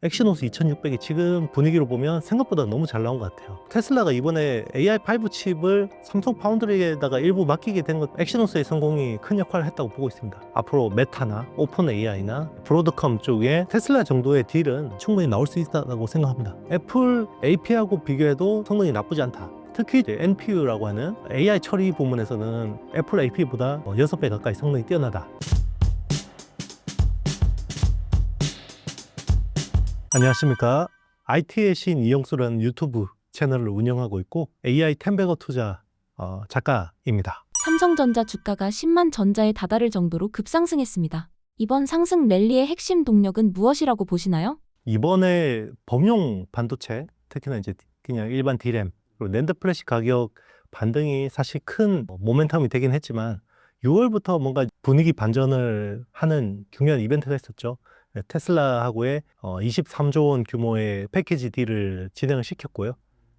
엑시노스 2600이 지금 분위기로 보면 생각보다 너무 잘 나온 것 같아요. 테슬라가 이번에 AI5 칩을 삼성 파운드리에다가 일부 맡기게 된 것, 엑시노스의 성공이 큰 역할을 했다고 보고 있습니다. 앞으로 메타나 오픈 AI나 브로드컴 쪽에 테슬라 정도의 딜은 충분히 나올 수 있다고 생각합니다. 애플 AP하고 비교해도 성능이 나쁘지 않다. 특히 NPU라고 하는 AI 처리 부문에서는 애플 AP보다 6배 가까이 성능이 뛰어나다. 안녕하십니까. IT의 신 이영수라는 유튜브 채널을 운영하고 있고 AI 템베거 투자 작가입니다. 삼성전자 주가가 10만 전자에 다다를 정도로 급상승했습니다. 이번 상승 랠리의 핵심 동력은 무엇이라고 보시나요? 이번에 범용 반도체, 특히나 이제 그냥 일반 D램 그리고 낸드 플래시 가격 반등이 사실 큰 모멘텀이 되긴 했지만 6월부터 뭔가 분위기 반전을 하는 중요한 이벤트가 있었죠. 테슬라하고의 23조 원 규모의 패키지 딜을 진행을 시켰고요.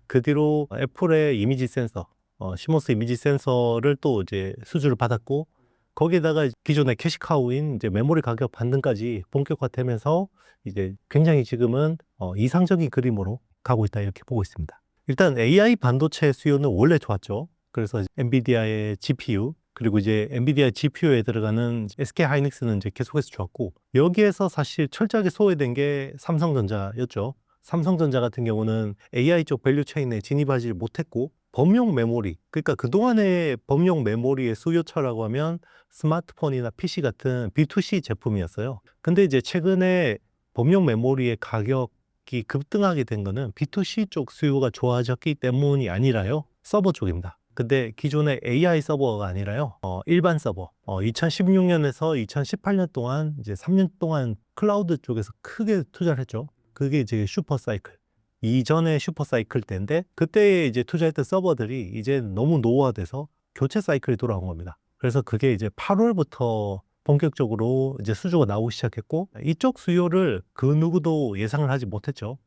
그 뒤로 애플의 이미지 센서, 시모스 이미지 센서를 또 이제 수주를 받았고, 거기에다가 기존의 캐시카우인 이제 메모리 가격 반등까지 본격화되면서 이제 굉장히 지금은 이상적인 그림으로 가고 있다 이렇게 보고 있습니다. 일단 AI 반도체 수요는 원래 좋았죠. 그래서 엔비디아의 GPU 그리고 이제 엔비디아 GPU에 들어가는 SK 하이닉스는 이제 계속해서 좋았고, 여기에서 사실 철저하게 소외된 게 삼성전자였죠. 삼성전자 같은 경우는 AI 쪽 밸류 체인에 진입하지 못했고, 범용 메모리, 그러니까 그동안의 범용 메모리의 수요처라고 하면 스마트폰이나 PC 같은 B2C 제품이었어요. 근데 이제 최근에 범용 메모리의 가격이 급등하게 된 거는 B2C 쪽 수요가 좋아졌기 때문이 아니라요. 서버 쪽입니다. 근데 기존의 AI 서버가 아니라요. 일반 서버. 2016년에서 2018년 동안 이제 3년 동안 클라우드 쪽에서 크게 투자를 했죠. 그게 이제 슈퍼사이클. 이전의 슈퍼사이클 때인데 그때 이제 투자했던 서버들이 이제 너무 노후화돼서 교체 사이클이 돌아온 겁니다. 그래서 그게 이제 8월부터 본격적으로 이제 수주가 나오기 시작했고, 이쪽 수요를 그 누구도 예상을 하지 못했죠.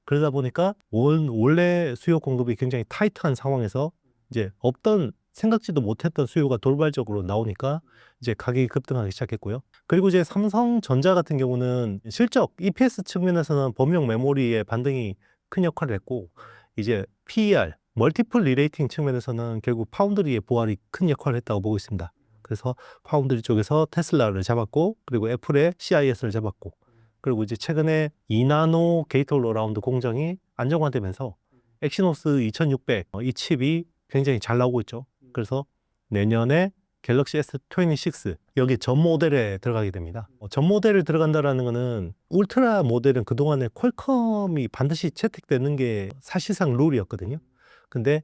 그러다 보니까 원래 수요 공급이 굉장히 타이트한 상황에서 이제 없던 생각지도 못했던 수요가 돌발적으로 나오니까 이제 가격이 급등하기 시작했고요. 그리고 이제 삼성전자 같은 경우는 실적 EPS 측면에서는 범용 메모리의 반등이 큰 역할을 했고, 이제 PER, 멀티플 리레이팅 측면에서는 결국 파운드리의 부활이 큰 역할을 했다고 보고 있습니다. 그래서 파운드리 쪽에서 테슬라를 잡았고, 그리고 애플의 CIS를 잡았고, 그리고 이제 최근에 2나노 게이트-올어라운드 공정이 안정화되면서 엑시노스 2600 이 칩이 굉장히 잘 나오고 있죠. 그래서 내년에 갤럭시 S26 여기 전 모델에 들어가게 됩니다. 전 모델에 들어간다라는 거는 울트라 모델은 그동안에 퀄컴이 반드시 채택되는 게 사실상 룰이었거든요. 근데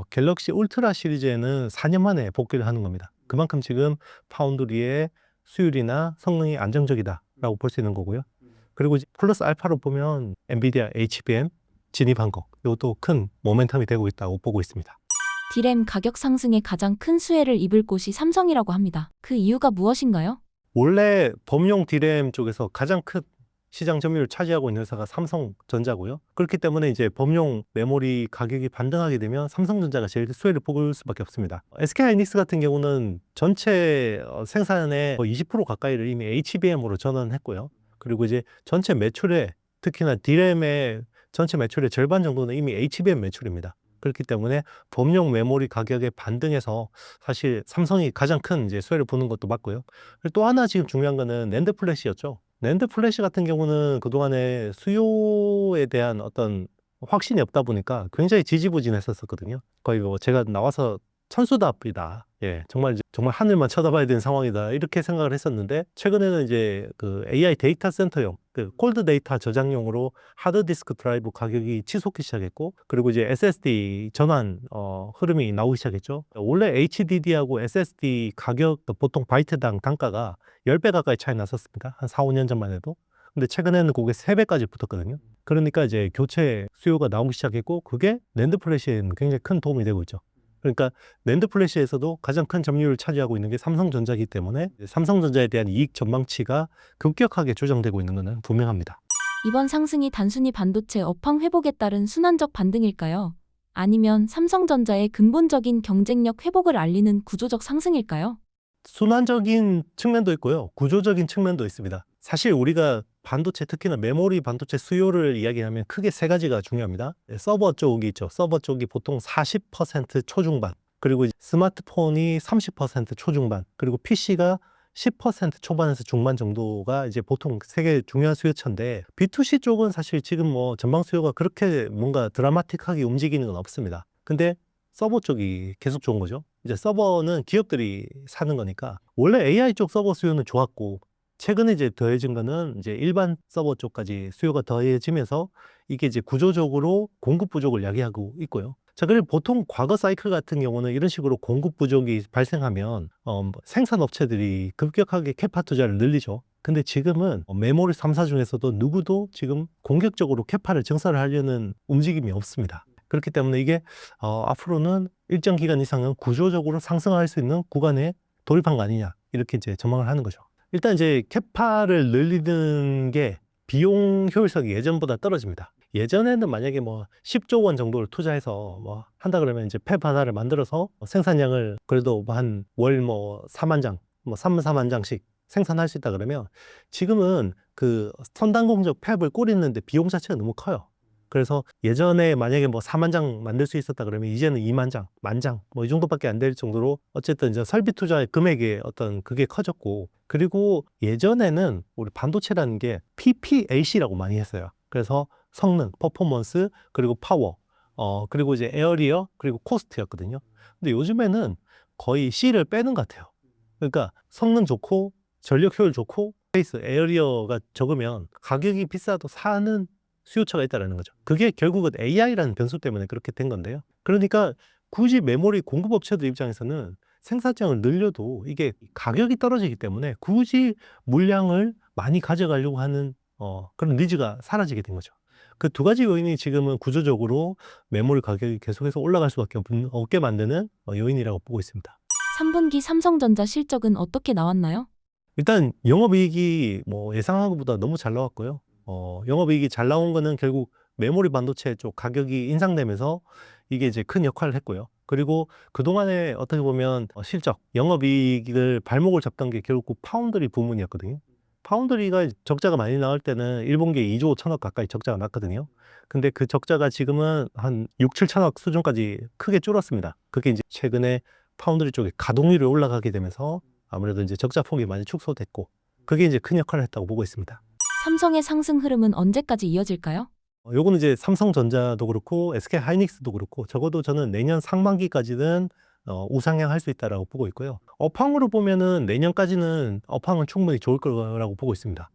갤럭시 울트라 시리즈에는 4년 만에 복귀를 하는 겁니다. 그만큼 지금 파운드리의 수율이나 성능이 안정적이다라고 볼 수 있는 거고요. 그리고 이제 플러스 알파로 보면 엔비디아 HBM 진입한 거, 이것도 큰 모멘텀이 되고 있다고 보고 있습니다. D램 가격 상승에 가장 큰 수혜를 입을 곳이 삼성이라고 합니다. 그 이유가 무엇인가요? 원래 범용 D램 쪽에서 가장 큰 시장 점유율을 차지하고 있는 회사가 삼성전자고요. 그렇기 때문에 이제 범용 메모리 가격이 반등하게 되면 삼성전자가 제일 수혜를 볼 수밖에 없습니다. SK 하이닉스 같은 경우는 전체 생산의 20% 가까이를 이미 HBM으로 전환했고요. 그리고 이제 전체 매출에, 특히나 D램의 전체 매출의 절반 정도는 이미 HBM 매출입니다. 그렇기 때문에 범용 메모리 가격에 반등해서 사실 삼성이 가장 큰 이제 수혜를 보는 것도 맞고요. 그리고 또 하나 지금 중요한 거는 낸드 플래시였죠. 낸드 플래시 같은 경우는 그동안에 수요에 대한 어떤 확신이 없다 보니까 굉장히 지지부진했었거든요. 거의 뭐 제가 나와서 천수답이다. 예, 정말 하늘만 쳐다봐야 되는 상황이다. 이렇게 생각을 했었는데, 최근에는 이제 그 AI 데이터 센터용, 그 콜드 데이터 저장용으로 하드디스크 드라이브 가격이 치솟기 시작했고, 그리고 이제 SSD 전환 흐름이 나오기 시작했죠. 원래 HDD하고 SSD 가격 보통 바이트당 단가가 10배 가까이 차이 났었습니다. 한 4, 5년 전만 해도. 근데 최근에는 그게 3배까지 붙었거든요. 그러니까 이제 교체 수요가 나오기 시작했고, 그게 낸드 플래시에는 굉장히 큰 도움이 되고 있죠. 그러니까 낸드 플래시에서도 가장 큰 점유율을 차지하고 있는 게 삼성전자이기 때문에 삼성전자에 대한 이익 전망치가 급격하게 조정되고 있는 것은 분명합니다. 이번 상승이 단순히 반도체 업황 회복에 따른 순환적 반등일까요? 아니면 삼성전자의 근본적인 경쟁력 회복을 알리는 구조적 상승일까요? 순환적인 측면도 있고요. 구조적인 측면도 있습니다. 사실 우리가 반도체, 특히나 메모리 반도체 수요를 이야기하면 크게 세 가지가 중요합니다. 서버 쪽이 있죠. 서버 쪽이 보통 40% 초중반, 그리고 이제 스마트폰이 30% 초중반, 그리고 PC가 10% 초반에서 중반 정도가 이제 보통 세 개 중요한 수요처인데, B2C 쪽은 사실 지금 뭐 전방 수요가 그렇게 뭔가 드라마틱하게 움직이는 건 없습니다. 근데 서버 쪽이 계속 좋은 거죠. 이제 서버는 기업들이 사는 거니까, 원래 AI 쪽 서버 수요는 좋았고, 최근에 이제 더해진 거는 이제 일반 서버 쪽까지 수요가 더해지면서 이게 이제 구조적으로 공급 부족을 야기하고 있고요. 자, 그리고 보통 과거 사이클 같은 경우는 이런 식으로 공급 부족이 발생하면 뭐 생산 업체들이 급격하게 캐파 투자를 늘리죠. 근데 지금은 메모리 3사 중에서도 누구도 지금 공격적으로 캐파를 증설을 하려는 움직임이 없습니다. 그렇기 때문에 이게 앞으로는 일정 기간 이상은 구조적으로 상승할 수 있는 구간에 돌입한 거 아니냐, 이렇게 이제 전망을 하는 거죠. 일단 이제 캐파를 늘리는 게 비용 효율성이 예전보다 떨어집니다. 예전에는 만약에 뭐 10조 원 정도를 투자해서 뭐 한다 그러면 이제 팹 하나를 만들어서 생산량을 그래도 한 월 뭐 4만 장, 뭐 3, 4만 장씩 생산할 수 있다 그러면, 지금은 그 선단 공정 팹을 꾸리는데 비용 자체가 너무 커요. 그래서 예전에 만약에 뭐 4만 장 만들 수 있었다 그러면 이제는 2만 장, 만 장, 뭐 이 정도밖에 안 될 정도로 어쨌든 이제 설비 투자의 금액의 어떤 그게 커졌고, 그리고 예전에는 우리 반도체라는 게 PPAC라고 많이 했어요. 그래서 성능, 퍼포먼스, 그리고 파워, 그리고 이제 에어리어, 그리고 코스트였거든요. 근데 요즘에는 거의 C를 빼는 것 같아요. 그러니까 성능 좋고, 전력 효율 좋고, 스페이스, 에어리어가 적으면 가격이 비싸도 사는 수요처가 있다는 거죠. 그게 결국은 AI라는 변수 때문에 그렇게 된 건데요. 그러니까 굳이 메모리 공급업체들 입장에서는 생산량을 늘려도 이게 가격이 떨어지기 때문에 굳이 물량을 많이 가져가려고 하는 그런 니즈가 사라지게 된 거죠. 그 두 가지 요인이 지금은 구조적으로 메모리 가격이 계속해서 올라갈 수밖에 없게 만드는 요인이라고 보고 있습니다. 3분기 삼성전자 실적은 어떻게 나왔나요? 일단 영업이익이 뭐 예상한 것보다 너무 잘 나왔고요. 영업이익이 잘 나온 거는 결국 메모리 반도체 쪽 가격이 인상되면서 이게 이제 큰 역할을 했고요. 그리고 그동안에 어떻게 보면 실적, 영업이익을 발목을 잡던 게 결국 파운드리 부문이었거든요. 파운드리가 적자가 많이 나올 때는 1분기에 2조 5천억 가까이 적자가 났거든요. 근데 그 적자가 지금은 한 6, 7천억 수준까지 크게 줄었습니다. 그게 이제 최근에 파운드리 쪽에 가동률이 올라가게 되면서 아무래도 이제 적자 폭이 많이 축소됐고, 그게 이제 큰 역할을 했다고 보고 있습니다. 삼성의 상승 흐름은 언제까지 이어질까요? 요거는 이제 삼성전자도 그렇고 SK 하이닉스도 그렇고 적어도 저는 내년 상반기까지는 우상향할 수 있다라고 보고 있고요. 업황으로 보면은 내년까지는 업황은 충분히 좋을 거라고 보고 있습니다.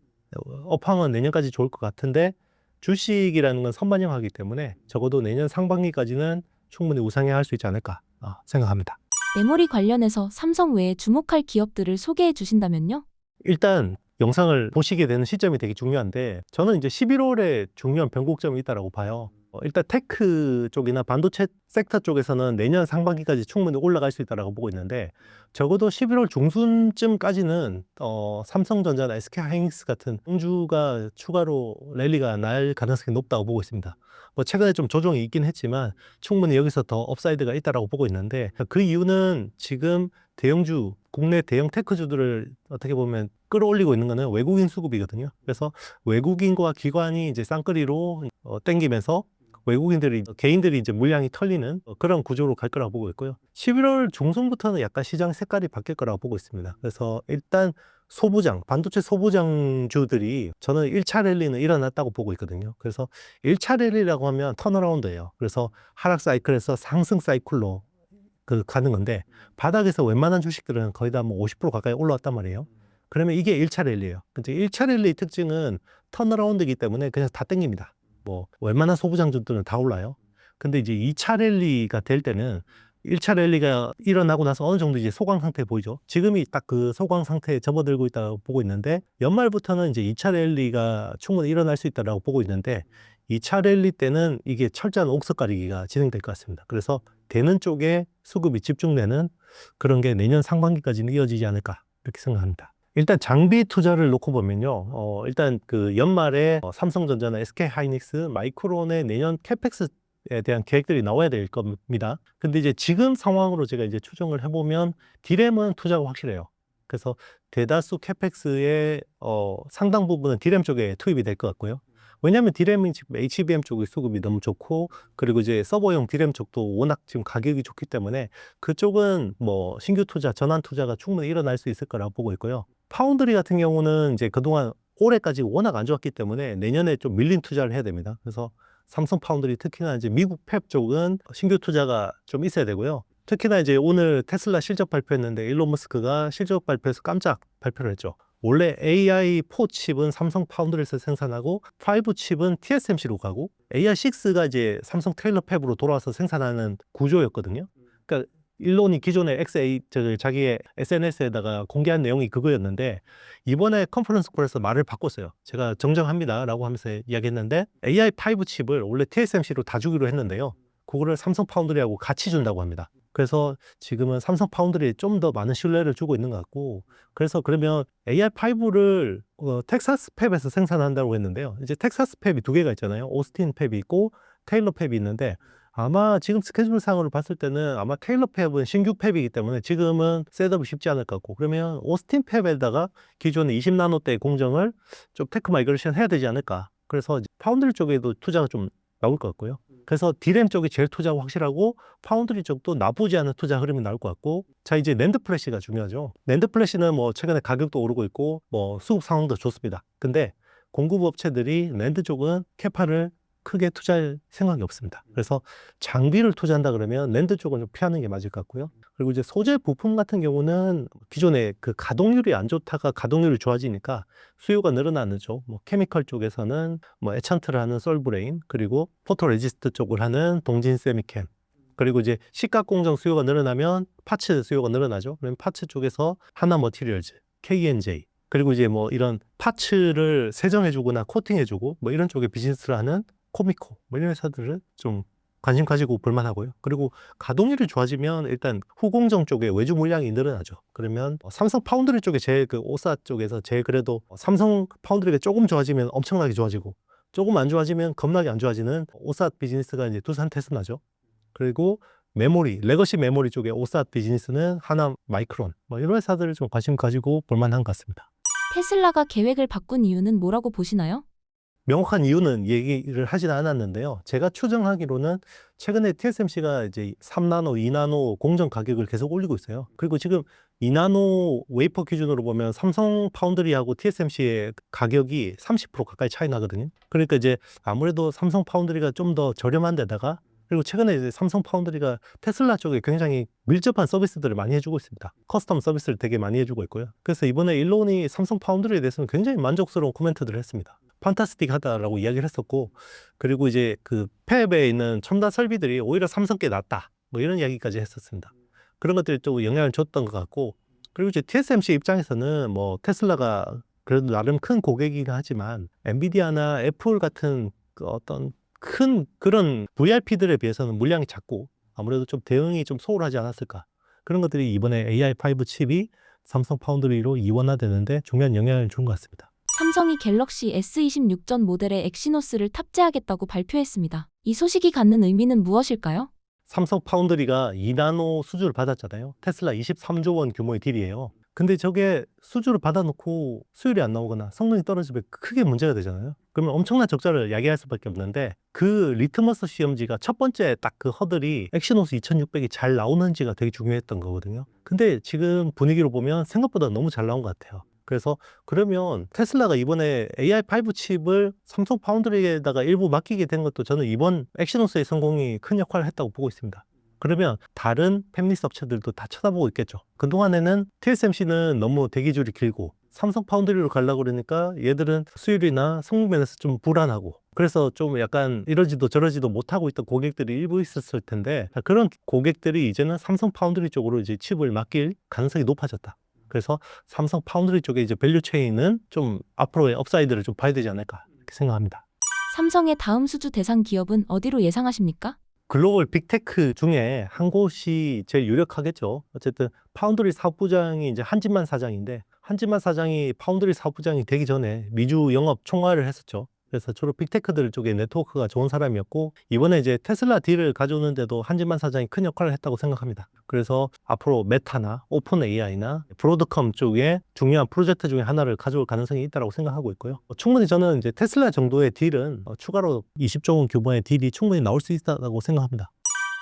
업황은 내년까지 좋을 것 같은데 주식이라는 건 선반영하기 때문에 적어도 내년 상반기까지는 충분히 우상향할 수 있지 않을까 생각합니다. 메모리 관련해서 삼성 외에 주목할 기업들을 소개해 주신다면요? 일단 영상을 보시게 되는 시점이 되게 중요한데, 저는 이제 11월에 중요한 변곡점이 있다고 봐요. 일단 테크 쪽이나 반도체 섹터 쪽에서는 내년 상반기까지 충분히 올라갈 수 있다고 보고 있는데, 적어도 11월 중순쯤까지는 삼성전자나 SK하이닉스 같은 공주가 추가로 랠리가 날 가능성이 높다고 보고 있습니다. 뭐 최근에 좀 조정이 있긴 했지만 충분히 여기서 더 업사이드가 있다고 보고 있는데, 그 이유는 지금 대형주, 국내 대형 테크주들을 어떻게 보면 끌어올리고 있는 거는 외국인 수급이거든요. 그래서 외국인과 기관이 이제 쌍끌이로 땡기면서 개인들이 이제 물량이 털리는 그런 구조로 갈 거라고 보고 있고요. 11월 중순부터는 약간 시장 색깔이 바뀔 거라고 보고 있습니다. 그래서 일단 반도체 소부장주들이 저는 1차 랠리는 일어났다고 보고 있거든요. 그래서 1차 랠리라고 하면 턴어라운드예요. 그래서 하락 사이클에서 상승 사이클로 가는 건데, 바닥에서 웬만한 주식들은 거의 다 뭐 50% 가까이 올라왔단 말이에요. 그러면 이게 1차 랠리예요. 근데 1차 랠리의 특징은 턴어라운드이기 때문에 그냥 다 땡깁니다. 뭐 웬만한 소부장주들은 다 올라요. 근데 이제 2차 랠리가 될 때는 1차 랠리가 일어나고 나서 어느 정도 이제 소강 상태 보이죠. 지금이 딱 그 소강 상태에 접어들고 있다고 보고 있는데, 연말부터는 이제 2차 랠리가 충분히 일어날 수 있다고 보고 있는데, 2차 랠리 때는 이게 철저한 옥석 가리기가 진행될 것 같습니다. 그래서 되는 쪽에 수급이 집중되는 그런 게 내년 상반기까지는 이어지지 않을까, 이렇게 생각합니다. 일단 장비 투자를 놓고 보면요. 일단 그 연말에 삼성전자나 SK하이닉스, 마이크론의 내년 캐펙스에 대한 계획들이 나와야 될 겁니다. 근데 이제 지금 상황으로 제가 이제 추정을 해보면 디램은 투자가 확실해요. 그래서 대다수 캐펙스의 상당 부분은 디램 쪽에 투입이 될 것 같고요. 왜냐하면 디램이 지금 HBM 쪽의 수급이 너무 좋고, 그리고 이제 서버용 디램 쪽도 워낙 지금 가격이 좋기 때문에 그쪽은 뭐 신규 투자, 전환 투자가 충분히 일어날 수 있을 거라고 보고 있고요. 파운드리 같은 경우는 이제 그동안 올해까지 워낙 안 좋았기 때문에 내년에 좀 밀린 투자를 해야 됩니다. 그래서 삼성 파운드리, 특히나 이제 미국 팹 쪽은 신규 투자가 좀 있어야 되고요. 특히나 이제 오늘 테슬라 실적 발표했는데 일론 머스크가 실적 발표에서 깜짝 발표를 했죠. 원래 AI4 칩은 삼성 파운드리에서 생산하고 5 칩은 TSMC로 가고 AI6가 이제 삼성 테일러 팹으로 돌아와서 생산하는 구조였거든요. 그러니까 일론이 기존에 자기의 SNS에다가 공개한 내용이 그거였는데, 이번에 컨퍼런스 콜에서 말을 바꿨어요. 제가 정정합니다 라고 하면서 이야기했는데, AI5 칩을 원래 TSMC로 다 주기로 했는데요, 그거를 삼성 파운드리하고 같이 준다고 합니다. 그래서 지금은 삼성 파운드리에 좀 더 많은 신뢰를 주고 있는 것 같고, 그래서 그러면 AI5를 텍사스 팹에서 생산한다고 했는데요. 이제 텍사스 팹이 두 개가 있잖아요. 오스틴 팹이 있고 테일러 팹이 있는데, 아마 지금 스케줄상으로 봤을 때는 아마 테일러 팹은 신규 팹이기 때문에 지금은 셋업이 쉽지 않을 것 같고, 그러면 오스틴 팹에다가 기존의 20나노대 공정을 좀 테크 마이그레이션 해야 되지 않을까. 그래서 파운드리 쪽에도 투자가 좀 나올 것 같고요. 그래서 디램 쪽이 제일 투자가 확실하고, 파운드리 쪽도 나쁘지 않은 투자 흐름이 나올 것 같고, 자, 이제 낸드 플래시가 중요하죠. 낸드 플래시는 뭐 최근에 가격도 오르고 있고 뭐 수급 상황도 좋습니다. 근데 공급 업체들이 낸드 쪽은 캐파를 크게 투자할 생각이 없습니다. 그래서 장비를 투자한다 그러면 낸드 쪽은 좀 피하는 게 맞을 것 같고요. 그리고 이제 소재 부품 같은 경우는 기존에 그 가동률이 안 좋다가 가동률이 좋아지니까 수요가 늘어나죠. 뭐 케미컬 쪽에서는 뭐 에찬트를 하는 솔브레인, 그리고 포토레지스트 쪽을 하는 동진 세미캠, 그리고 이제 식각 공정 수요가 늘어나면 파츠 수요가 늘어나죠. 그러면 파츠 쪽에서 하나 머티리얼즈, KNJ, 그리고 이제 뭐 이런 파츠를 세정해주거나 코팅해주고 뭐 이런 쪽의 비즈니스를 하는 코미코, 뭐 이런 회사들은 좀 관심 가지고 볼만하고요. 그리고 가동률이 좋아지면 일단 후공정 쪽에 외주 물량이 늘어나죠. 그러면 삼성 파운드리 쪽에 제일 그 오사 쪽에서 제일 그래도 삼성 파운드리가 조금 좋아지면 엄청나게 좋아지고, 조금 안 좋아지면 겁나게 안 좋아지는 오사 비즈니스가 이제 두산 테슬라죠. 그리고 메모리, 레거시 메모리 쪽에 오사 비즈니스는 하나 마이크론, 뭐 이런 회사들을 좀 관심 가지고 볼만한 것 같습니다. 테슬라가 계획을 바꾼 이유는 뭐라고 보시나요? 명확한 이유는 얘기를 하진 않았는데요. 제가 추정하기로는 최근에 TSMC가 이제 3나노, 2나노 공정 가격을 계속 올리고 있어요. 그리고 지금 2나노 웨이퍼 기준으로 보면 삼성 파운드리하고 TSMC의 가격이 30% 가까이 차이 나거든요. 그러니까 이제 아무래도 삼성 파운드리가 좀 더 저렴한 데다가, 그리고 최근에 이제 삼성 파운드리가 테슬라 쪽에 굉장히 밀접한 서비스들을 많이 해주고 있습니다. 커스텀 서비스를 되게 많이 해주고 있고요. 그래서 이번에 일론이 삼성 파운드리에 대해서는 굉장히 만족스러운 코멘트들을 했습니다. 판타스틱하다라고 이야기를 했었고, 그리고 이제 그 팹에 있는 첨단 설비들이 오히려 삼성께 낫다, 뭐 이런 이야기까지 했었습니다. 그런 것들이 좀 영향을 줬던 것 같고, 그리고 이제 TSMC 입장에서는 뭐 테슬라가 그래도 나름 큰 고객이긴 하지만 엔비디아나 애플 같은 그 어떤 큰 그런 VIP들에 비해서는 물량이 작고 아무래도 좀 대응이 좀 소홀하지 않았을까. 그런 것들이 이번에 AI5 칩이 삼성 파운드리로 이원화되는데 중요한 영향을 준 것 같습니다. 삼성이 갤럭시 S26 전 모델에 엑시노스를 탑재하겠다고 발표했습니다. 이 소식이 갖는 의미는 무엇일까요? 삼성 파운드리가 2나노 수주를 받았잖아요. 테슬라 23조 원 규모의 딜이에요. 근데 저게 수주를 받아놓고 수율이 안 나오거나 성능이 떨어지면 크게 문제가 되잖아요. 그러면 엄청난 적자를 야기할 수밖에 없는데, 그 리트머스 시험지가 첫 번째 딱 그 허들이 엑시노스 2600이 잘 나오는지가 되게 중요했던 거거든요. 근데 지금 분위기로 보면 생각보다 너무 잘 나온 것 같아요. 그래서 그러면 테슬라가 이번에 AI5 칩을 삼성 파운드리에다가 일부 맡기게 된 것도 저는 이번 엑시노스의 성공이 큰 역할을 했다고 보고 있습니다. 그러면 다른 팹리스 업체들도 다 쳐다보고 있겠죠. 그동안에는 TSMC는 너무 대기줄이 길고 삼성 파운드리로 가려고 그러니까 얘들은 수율이나 성능 면에서 좀 불안하고, 그래서 좀 약간 이러지도 저러지도 못하고 있던 고객들이 일부 있었을 텐데, 그런 고객들이 이제는 삼성 파운드리 쪽으로 이제 칩을 맡길 가능성이 높아졌다. 그래서 삼성 파운드리 쪽에 이제 밸류 체인은 좀 앞으로의 업사이드를 좀 봐야 되지 않을까 이렇게 생각합니다. 삼성의 다음 수주 대상 기업은 어디로 예상하십니까? 글로벌 빅테크 중에 한 곳이 제일 유력하겠죠. 어쨌든 파운드리 사업부장이 이제 한진만 사장인데, 한진만 사장이 파운드리 사업부장이 되기 전에 미주 영업 총괄을 했었죠. 그래서 주로 빅테크들 쪽에 네트워크가 좋은 사람이었고 이번에 이제 테슬라 딜을 가져오는데도 한진만 사장이 큰 역할을 했다고 생각합니다. 그래서 앞으로 메타나 오픈 AI나 브로드컴 쪽에 중요한 프로젝트 중에 하나를 가져올 가능성이 있다고 생각하고 있고요. 충분히 저는 이제 테슬라 정도의 딜은 추가로 20조 원 규모의 딜이 충분히 나올 수 있다고 생각합니다.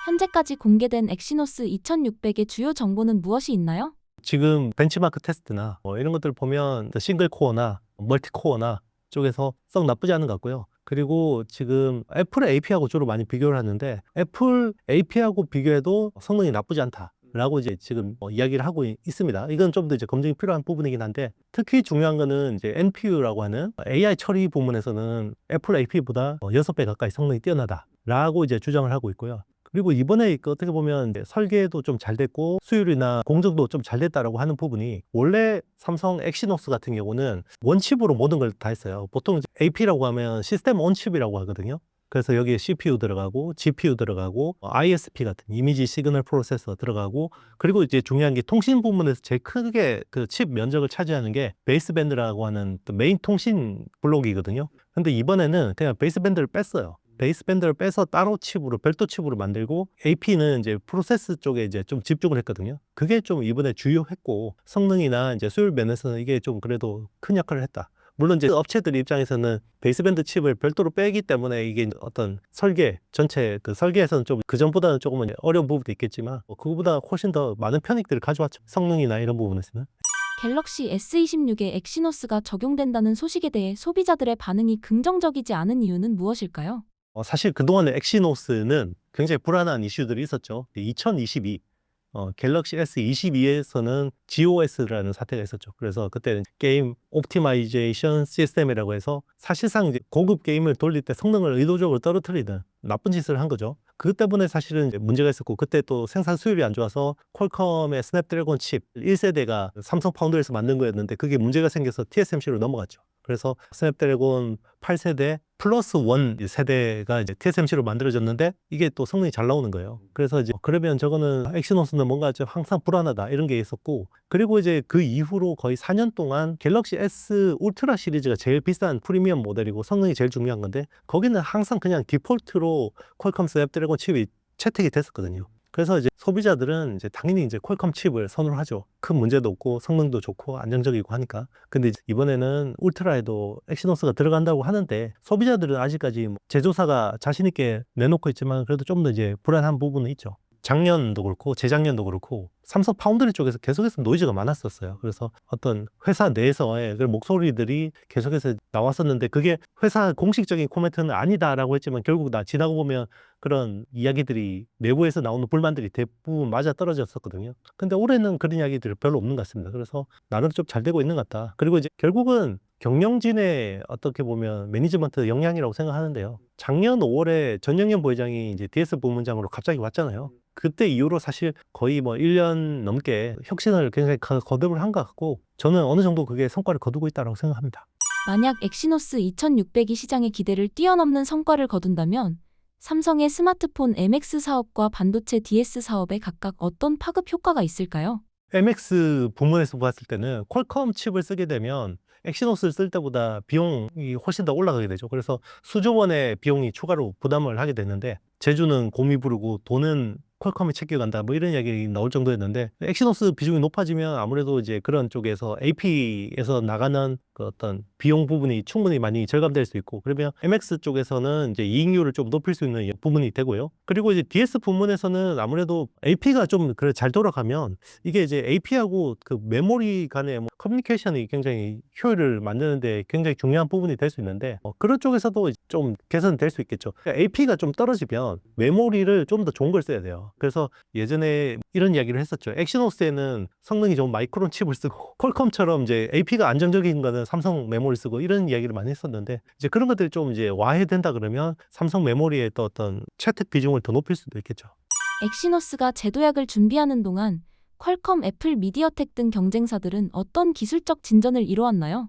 현재까지 공개된 엑시노스 2600의 주요 정보는 무엇이 있나요? 지금 벤치마크 테스트나 이런 것들 보면 싱글 코어나 멀티 코어나 쪽에서 썩 나쁘지 않은 것 같고요. 그리고 지금 애플 AP하고 주로 많이 비교를 하는데 애플 AP하고 비교해도 성능이 나쁘지 않다라고 이제 지금 이야기를 하고 있습니다. 이건 좀 더 이제 검증이 필요한 부분이긴 한데 특히 중요한 거는 이제 NPU라고 하는 AI 처리 부분에서는 애플 AP보다 6배 가까이 성능이 뛰어나다라고 이제 주장을 하고 있고요. 그리고 이번에 어떻게 보면 설계도 좀 잘 됐고 수율이나 공정도 좀 잘 됐다라고 하는 부분이 원래 삼성 엑시노스 같은 경우는 원칩으로 모든 걸 다 했어요. 보통 AP라고 하면 시스템 온 칩이라고 하거든요. 그래서 여기에 CPU 들어가고 GPU 들어가고 ISP 같은 이미지 시그널 프로세서 들어가고 그리고 이제 중요한 게 통신 부분에서 제일 크게 그 칩 면적을 차지하는 게 베이스밴드라고 하는 메인 통신 블록이거든요. 근데 이번에는 그냥 베이스밴드를 뺐어요. 베이스밴드를 빼서 따로 칩으로 별도 칩으로 만들고 AP는 이제 프로세스 쪽에 이제 좀 집중을 했거든요. 그게 좀 이번에 주요했고 성능이나 이제 수율 면에서는 이게 좀 그래도 큰 역할을 했다. 물론 이제 업체들 입장에서는 베이스밴드 칩을 별도로 빼기 때문에 이게 어떤 설계 전체 그 설계에서는 좀 그전보다는 조금은 어려운 부분도 있겠지만 그거보다 훨씬 더 많은 편익들을 가져왔죠. 성능이나 이런 부분에서는. 갤럭시 S26에 엑시노스가 적용된다는 소식에 대해 소비자들의 반응이 긍정적이지 않은 이유는 무엇일까요? 사실 그동안에 엑시노스는 굉장히 불안한 이슈들이 있었죠. 2022 갤럭시 S22에서는 GOS라는 사태가 있었죠. 그래서 그때는 게임 옵티마이제이션 시스템이라고 해서 사실상 이제 고급 게임을 돌릴 때 성능을 의도적으로 떨어뜨리는 나쁜 짓을 한 거죠. 그 때문에 사실은 이제 문제가 있었고 그때 또 생산 수율이 안 좋아서 퀄컴의 스냅드래곤 칩 1세대가 삼성 파운드에서 만든 거였는데 그게 문제가 생겨서 TSMC로 넘어갔죠. 그래서 스냅드래곤 8세대 플러스 1 세대가 이제 TSMC로 만들어졌는데 이게 또 성능이 잘 나오는 거예요. 그래서 이제 그러면 저거는 엑시노스는 뭔가 좀 항상 불안하다 이런 게 있었고 그리고 이제 그 이후로 거의 4년 동안 갤럭시 S 울트라 시리즈가 제일 비싼 프리미엄 모델이고 성능이 제일 중요한 건데 거기는 항상 그냥 디폴트로 퀄컴 스냅드래곤 칩이 채택이 됐었거든요. 그래서 이제 소비자들은 이제 당연히 이제 퀄컴 칩을 선호를 하죠. 큰 문제도 없고 성능도 좋고 안정적이고 하니까. 근데 이번에는 울트라에도 엑시노스가 들어간다고 하는데 소비자들은 아직까지 제조사가 자신 있게 내놓고 있지만 그래도 좀 더 이제 불안한 부분은 있죠. 작년도 그렇고 재작년도 그렇고 삼성 파운드리 쪽에서 계속해서 노이즈가 많았었어요. 그래서 어떤 회사 내에서의 그런 목소리들이 계속해서 나왔었는데 그게 회사 공식적인 코멘트는 아니다라고 했지만 결국 지나고 보면 그런 이야기들이 내부에서 나오는 불만들이 대부분 맞아 떨어졌었거든요. 근데 올해는 그런 이야기들이 별로 없는 것 같습니다. 그래서 나름 좀 잘 되고 있는 것 같다. 그리고 이제 결국은 경영진의 어떻게 보면 매니지먼트 역량이라고 생각하는데요. 작년 5월에 전영현 부회장이 이제 DS 부문장으로 갑자기 왔잖아요. 그때 이후로 사실 거의 1년 넘게 혁신을 굉장히 거듭을 한 것 같고 저는 어느 정도 그게 성과를 거두고 있다고 생각합니다. 만약 엑시노스 2600이 시장의 기대를 뛰어넘는 성과를 거둔다면 삼성의 스마트폰 MX 사업과 반도체 DS 사업에 각각 어떤 파급 효과가 있을까요? MX 부문에서 봤을 때는 퀄컴 칩을 쓰게 되면 엑시노스를 쓸 때보다 비용이 훨씬 더 올라가게 되죠. 그래서 수조 원의 비용이 추가로 부담을 하게 되는데 제주는 곰이 부르고 돈은 퀄컴이 챙겨간다 이런 이야기 나올 정도였는데 엑시노스 비중이 높아지면 아무래도 이제 그런 쪽에서 AP에서 나가는 그 어떤 비용 부분이 충분히 많이 절감될 수 있고 그러면 MX 쪽에서는 이제 이익률을 좀 높일 수 있는 부분이 되고요. 그리고 이제 DS 부문에서는 아무래도 AP가 좀 잘 돌아가면 이게 이제 AP하고 그 메모리 간의 커뮤니케이션이 굉장히 효율을 만드는데 굉장히 중요한 부분이 될 수 있는데 그런 쪽에서도 좀 개선될 수 있겠죠. 그러니까 AP가 좀 떨어지면 메모리를 좀 더 좋은 걸 써야 돼요. 그래서 예전에 이런 이야기를 했었죠. 엑시노스에는 성능이 좋은 마이크론 칩을 쓰고 퀄컴처럼 이제 AP가 안정적인 거는 삼성 메모리 쓰고 이런 이야기를 많이 했었는데 이제 그런 것들이 좀 이제 와해된다 그러면 삼성 메모리의 또 어떤 채택 비중을 더 높일 수도 있겠죠. 엑시노스가 제도약을 준비하는 동안 퀄컴, 애플, 미디어텍 등 경쟁사들은 어떤 기술적 진전을 이뤄왔나요?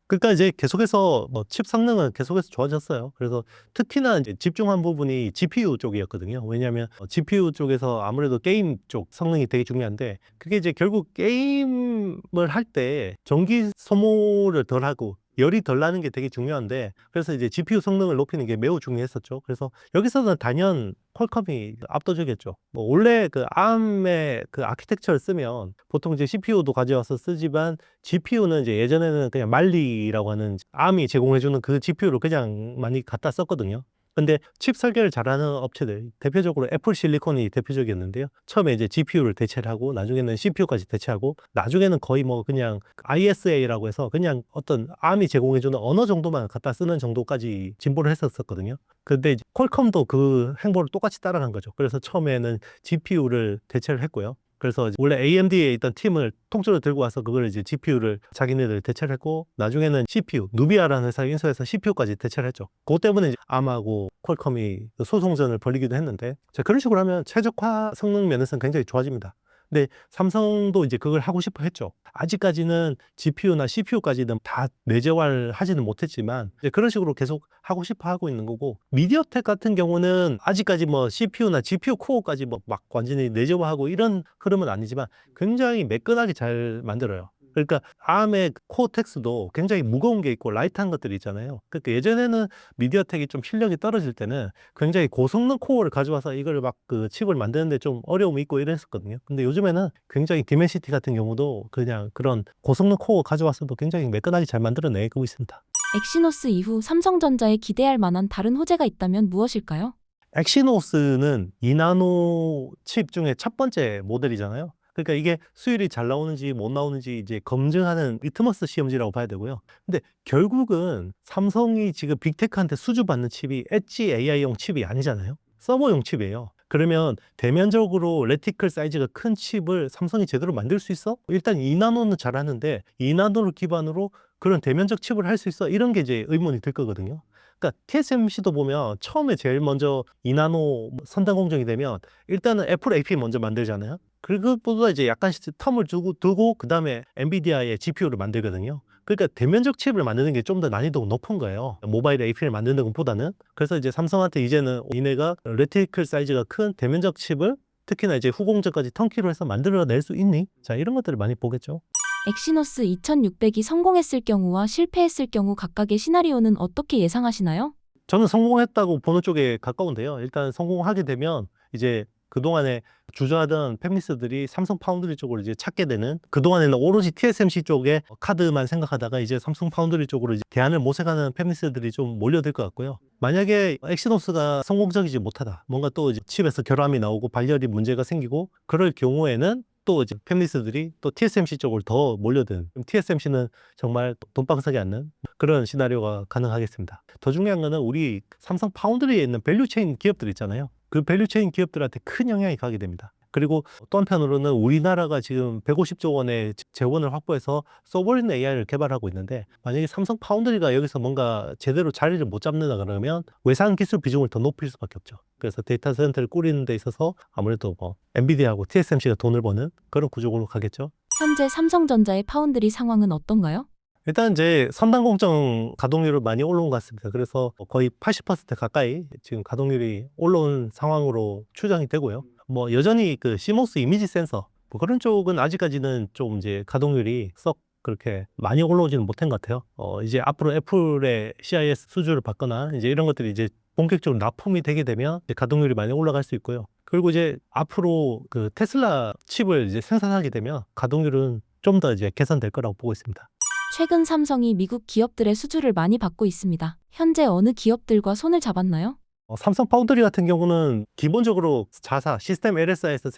그러니까 이제 계속해서 칩 성능은 계속해서 좋아졌어요. 그래서 특히나 이제 집중한 부분이 GPU 쪽이었거든요. 왜냐하면 GPU 쪽에서 아무래도 게임 쪽 성능이 되게 중요한데 그게 이제 결국 게임을 할 때 전기 소모를 덜 하고 열이 덜 나는 게 되게 중요한데, 그래서 이제 GPU 성능을 높이는 게 매우 중요했었죠. 그래서 여기서는 단연 퀄컴이 압도적이었죠. 뭐 원래 그 ARM의 그 아키텍처를 쓰면 보통 이제 CPU도 가져와서 쓰지만 GPU는 이제 예전에는 그냥 말리라고 하는 ARM이 제공해주는 그 GPU를 그냥 많이 갖다 썼거든요. 근데 칩 설계를 잘하는 업체들, 대표적으로 애플 실리콘이 대표적이었는데요. 처음에 이제 GPU를 대체를 하고, 나중에는 CPU까지 대체하고, 나중에는 거의 뭐 그냥 ISA라고 해서 그냥 어떤 ARM이 제공해주는 언어 정도만 갖다 쓰는 정도까지 진보를 했었거든요. 근데 이제 퀄컴도 그 행보를 똑같이 따라간 거죠. 그래서 처음에는 GPU를 대체를 했고요. 그래서 원래 AMD에 있던 팀을 통째로 들고 와서 그걸 이제 GPU를 자기네들 대체를 했고, 나중에는 CPU, 누비아라는 회사를 인수해서 CPU까지 대체를 했죠. 그것 때문에 이제 ARM하고 퀄컴이 소송전을 벌이기도 했는데, 자, 그런 식으로 하면 최적화 성능 면에서는 굉장히 좋아집니다. 근데 삼성도 이제 그걸 하고 싶어 했죠. 아직까지는 GPU나 CPU까지는 다 내재화를 하지는 못했지만 이제 그런 식으로 계속 하고 싶어 하고 있는 거고, 미디어텍 같은 경우는 아직까지 뭐 CPU나 GPU 코어까지 뭐 막 완전히 내재화하고 이런 흐름은 아니지만 굉장히 매끈하게 잘 만들어요. 그러니까 ARM의 코어텍스도 굉장히 무거운 게 있고 라이트한 것들이 있잖아요. 그러니까 예전에는 미디어텍이 좀 실력이 떨어질 때는 굉장히 고성능 코어를 가져와서 이걸 막 그 칩을 만드는데 좀 어려움이 있고 이랬었거든요. 근데 요즘에는 굉장히 디멘시티 같은 경우도 그냥 그런 고성능 코어 가져와서도 굉장히 매끈하게 잘 만들어내고 있습니다. 엑시노스 이후 삼성전자에 기대할 만한 다른 호재가 있다면 무엇일까요? 엑시노스는 2나노 칩 중에 첫 번째 모델이잖아요. 그러니까 이게 수율이 잘 나오는지 못 나오는지 이제 검증하는 리트머스 시험지라고 봐야 되고요. 근데 결국은 삼성이 지금 빅테크한테 수주받는 칩이 엣지 AI용 칩이 아니잖아요. 서버용 칩이에요. 그러면 대면적으로 레티클 사이즈가 큰 칩을 삼성이 제대로 만들 수 있어? 일단 2나노는 잘하는데 2나노를 기반으로 그런 대면적 칩을 할 수 있어? 이런 게 이제 의문이 들 거거든요. 그러니까 TSMC도 보면 처음에 제일 먼저 2나노 선단 공정이 되면 일단은 애플 AP 먼저 만들잖아요. 그것보다 이제 약간 텀을 두고 그 다음에 엔비디아의 GPU를 만들거든요. 그러니까 대면적 칩을 만드는 게 좀 더 난이도가 높은 거예요. 모바일 AP를 만드는 것보다는. 그래서 이제 삼성한테 이제는 니네가 레티클 사이즈가 큰 대면적 칩을 특히나 이제 후공정까지 턴키로 해서 만들어낼 수 있니? 자, 이런 것들을 많이 보겠죠. 엑시노스 2600이 성공했을 경우와 실패했을 경우 각각의 시나리오는 어떻게 예상하시나요? 저는 성공했다고 보는 쪽에 가까운데요. 일단 성공하게 되면 이제 그동안에 주저하던 팹리스들이 삼성 파운드리 쪽으로 이제 찾게 되는, 그동안에는 오로지 TSMC 쪽에 카드만 생각하다가 이제 삼성 파운드리 쪽으로 이제 대안을 모색하는 팹리스들이 좀 몰려들 것 같고요. 만약에 엑시노스가 성공적이지 못하다, 뭔가 또 이제 칩에서 결함이 나오고 발열이 문제가 생기고 그럴 경우에는 또 이제 팹리스들이 또 TSMC 쪽으로 더 몰려든, TSMC는 정말 돈방석이 않는 그런 시나리오가 가능하겠습니다. 더 중요한 거는 우리 삼성 파운드리에 있는 밸류체인 기업들 있잖아요. 그 밸류체인 기업들한테 큰 영향이 가게 됩니다. 그리고 또 한편으로는 우리나라가 지금 150조 원의 재원을 확보해서 소버린 AI를 개발하고 있는데, 만약에 삼성 파운드리가 여기서 뭔가 제대로 자리를 못 잡는다 그러면 외산 기술 비중을 더 높일 수밖에 없죠. 그래서 데이터 센터를 꾸리는 데 있어서 아무래도 뭐 엔비디아하고 TSMC가 돈을 버는 그런 구조로 가겠죠. 현재 삼성전자의 파운드리 상황은 어떤가요? 일단 이제 선단 공정 가동률을 많이 올라온 것 같습니다. 그래서 거의 80% 가까이 지금 가동률이 올라온 상황으로 추정이 되고요. 뭐 여전히 그 CMOS 이미지 센서 뭐 그런 쪽은 아직까지는 좀 이제 가동률이 썩 그렇게 많이 올라오지는 못한 것 같아요. 이제 앞으로 애플의 CIS 수주를 받거나 이제 이런 것들이 이제 본격적으로 납품이 되게 되면 이제 가동률이 많이 올라갈 수 있고요. 그리고 이제 앞으로 그 테슬라 칩을 이제 생산하게 되면 가동률은 좀 더 이제 개선될 거라고 보고 있습니다. 최근 삼성이 미국 기업들의 수주를 많이 받고 있습니다. 현재 어느 기업들과 손을 잡았나요? 삼성 파운드리 같은 경우는 기본적으로 자사, 시스템 LSI에서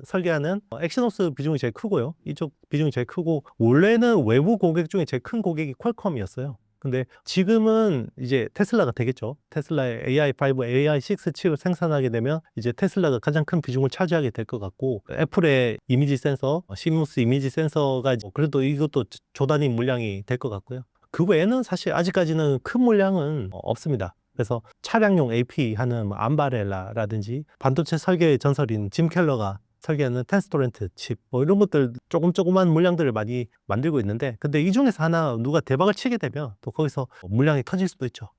설계하는 엑시노스 비중이 제일 크고요. 이쪽 비중이 제일 크고, 원래는 외부 고객 중에 제일 큰 고객이 퀄컴이었어요. 근데 지금은 이제 테슬라가 되겠죠. 테슬라의 AI5, AI6 칩을 생산하게 되면 이제 테슬라가 가장 큰 비중을 차지하게 될 것 같고, 애플의 이미지 센서, 시무스 이미지 센서가 그래도 이것도 조단위 물량이 될 것 같고요. 그 외에는 사실 아직까지는 큰 물량은 없습니다. 그래서 차량용 AP 하는 암바렐라라든지 반도체 설계의 전설인 짐 켈러가 설계하는 텐스토렌트 칩 뭐 이런 것들 조그만 물량들을 많이 만들고 있는데, 근데 이 중에서 하나 누가 대박을 치게 되면 또 거기서 물량이 터질 수도 있죠.